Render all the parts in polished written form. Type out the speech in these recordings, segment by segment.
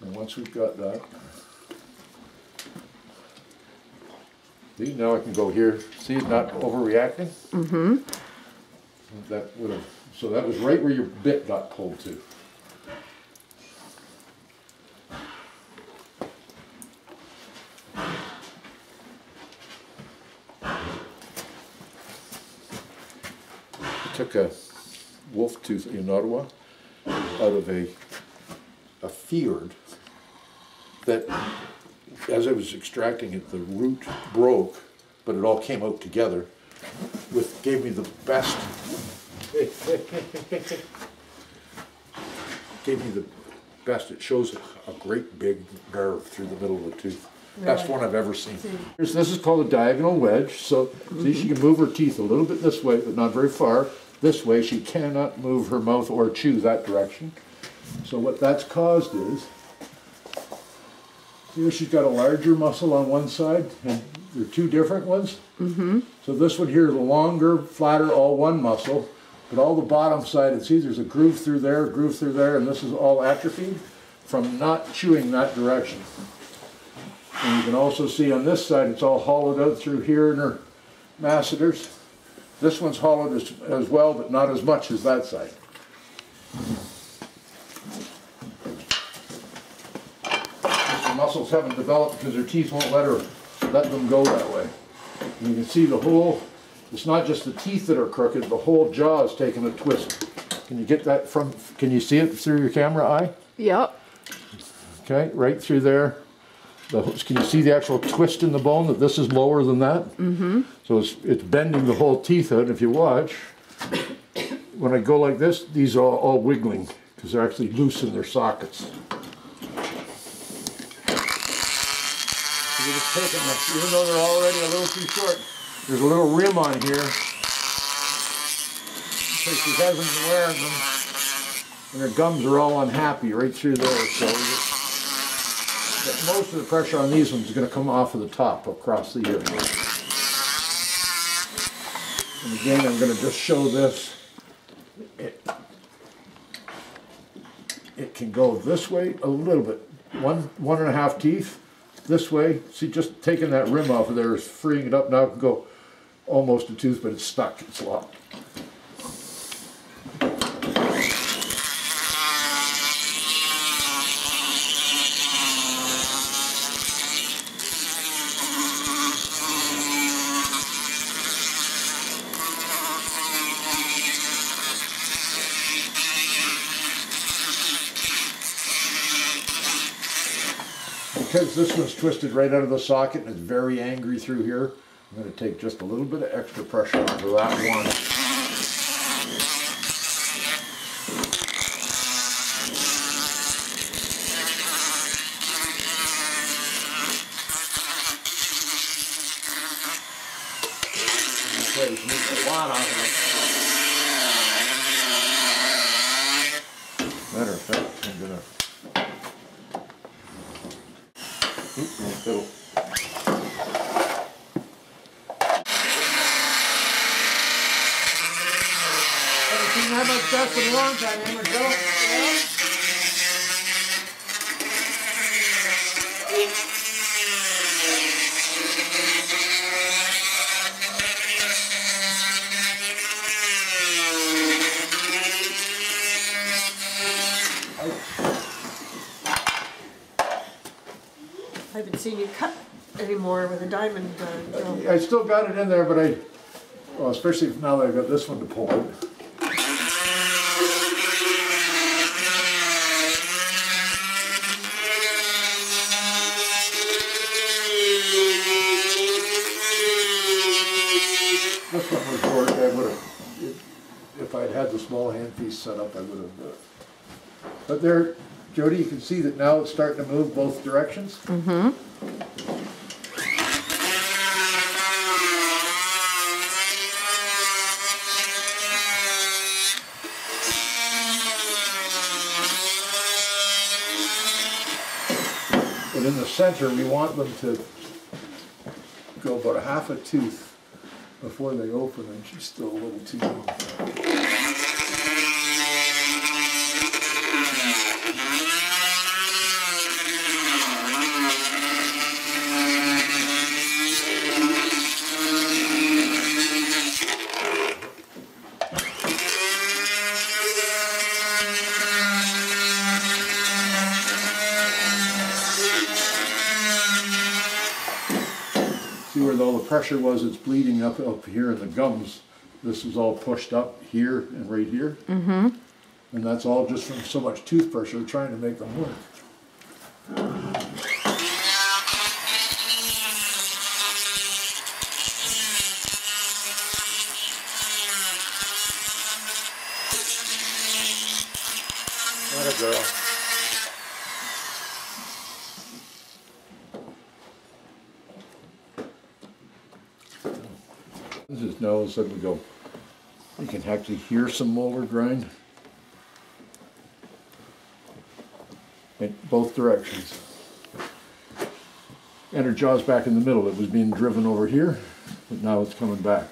And once we've got that, see, now I can go here. See it not overreacting? Mm-hmm. That would have, so that was right where your bit got pulled to. I took a wolf tooth in Ottawa out of a fiord that, as I was extracting it, the root broke, but it all came out together. Gave me the best. Gave me the best. It shows a great big nerve through the middle of the tooth. Really? Best one I've ever seen. This is called a diagonal wedge. So see, she can move her teeth a little bit this way, but not very far. This way, she cannot move her mouth or chew that direction. So what that's caused is, here she's got a larger muscle on one side, and there are two different ones. Mm-hmm. So this one here is a longer, flatter, all one muscle, but all the bottom side, and see there's a groove through there, and this is all atrophied from not chewing that direction. And you can also see on this side, it's all hollowed out through here in her masseters. This one's hollowed as well, but not as much as that side. The muscles haven't developed because her teeth won't let them go that way. And you can see the whole, it's not just the teeth that are crooked, the whole jaw is taking a twist. Can you get that from, can you see it through your camera eye? Yep. Okay, right through there. Can you see the actual twist in the bone, that this is lower than that? Mm-hmm. So it's bending the whole teeth out. If you watch, when I go like this, these are all wiggling because they're actually loose in their sockets. You're just taking them, even though they're already a little too short, there's a little rim on here because she hasn't been wearing them, and her gums are all unhappy right through there. So most of the pressure on these ones is going to come off of the top across the ear. And again, I'm going to just show this. It can go this way a little bit, one and a half teeth. This way, see, just taking that rim off of there is freeing it up. Now it can go almost a tooth, but it's stuck, it's locked. Because this one's twisted right out of the socket and it's very angry through here, I'm going to take just a little bit of extra pressure off of that one. Okay, you need a lot off of it. Matter of fact, I'm going to haven't seen that much dust in a long time, Amber Joe. I haven't seen you cut anymore with a diamond drill. I still got it in there, but well, especially now that I've got this one to pull out. This one was short. I would have, if I'd had the small handpiece set up, I would have. But there, Jody, you can see that now it's starting to move both directions. Mm-hmm. But in the center, we want them to go about a half a tooth before they open, and she's still a little too young. pressure was, it's bleeding up here in the gums. This is all pushed up here and right here. Mm-hmm. And that's all just from so much tooth pressure trying to make them work. What a girl. This is nose, let me go. You can actually hear some molar grind in both directions. And her jaw's back in the middle. It was being driven over here, but now it's coming back.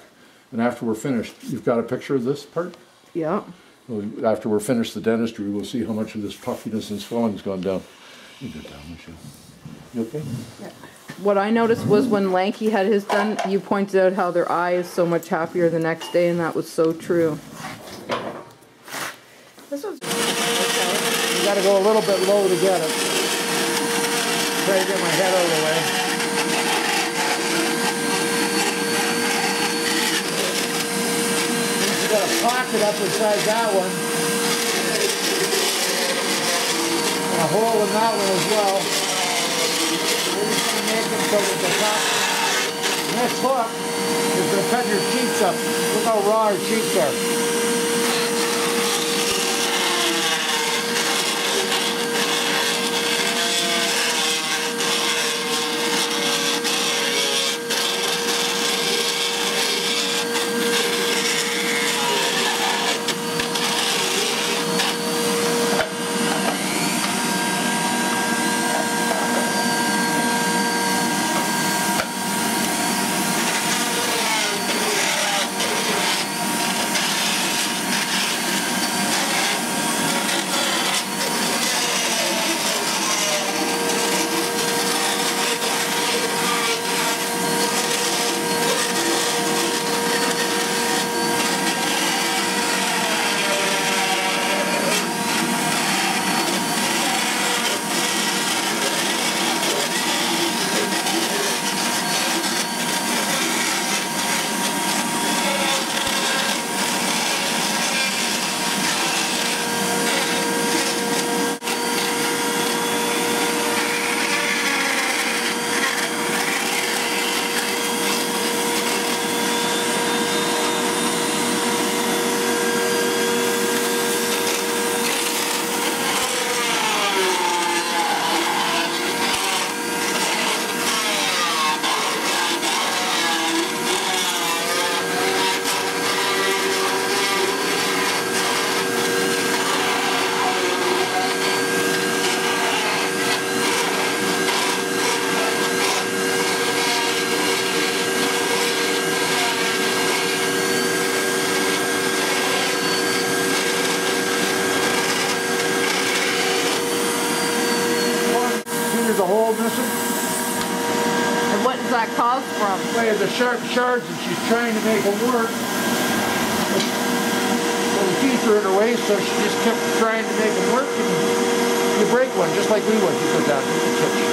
And after we're finished, you've got a picture of this part? Yeah. Well, after we're finished the dentistry, we'll see how much of this puffiness and swelling's gone down. You go down, Michelle. You okay? Yeah. What I noticed was when Lanky had his done, you pointed out how their eye is so much happier the next day, and that was so true. This one's You gotta go a little bit low to get it. Try to get my head out of the way. You got a pocket up inside that one. And a hole in that one as well. We're just gonna make it so that the top. And this hook is gonna cut your cheeks up. Look how raw your cheeks are. There's a hole missing. And what does that cause from? Well, the sharp shards that she's trying to make them work. So the teeth are in her way, so she just kept trying to make them work, and you break one, just like we would. You go down to the kitchen.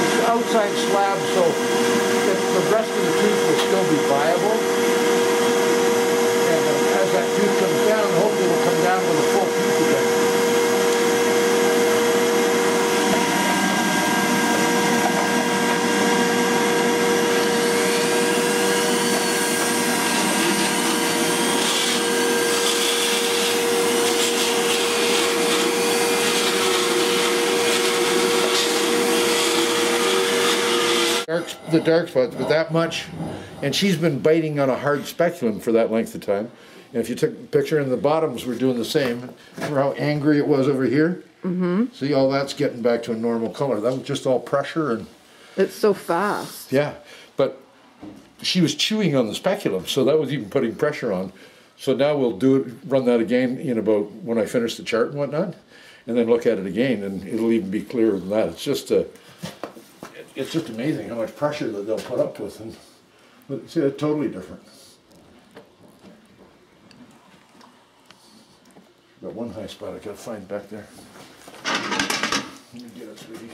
It's an outside slab, so the rest of the tooth will still be viable. And as that tooth comes down, hopefully it will come down with a full tooth again. The dark spots, but that much, and she's been biting on a hard speculum for that length of time. And if you took a picture, and the bottoms were doing the same. Remember how angry it was over here? Mm-hmm. See, all that's getting back to a normal color. That was just all pressure and. It's so fast. Yeah, but she was chewing on the speculum, so that was even putting pressure on. So now we'll run that again in about when I finish the chart and whatnot, and then look at it again, and it'll even be clearer than that. It's just amazing how much pressure that they'll put up with, and it's totally different. Got one high spot I gotta find back there. Let me get it, sweetie.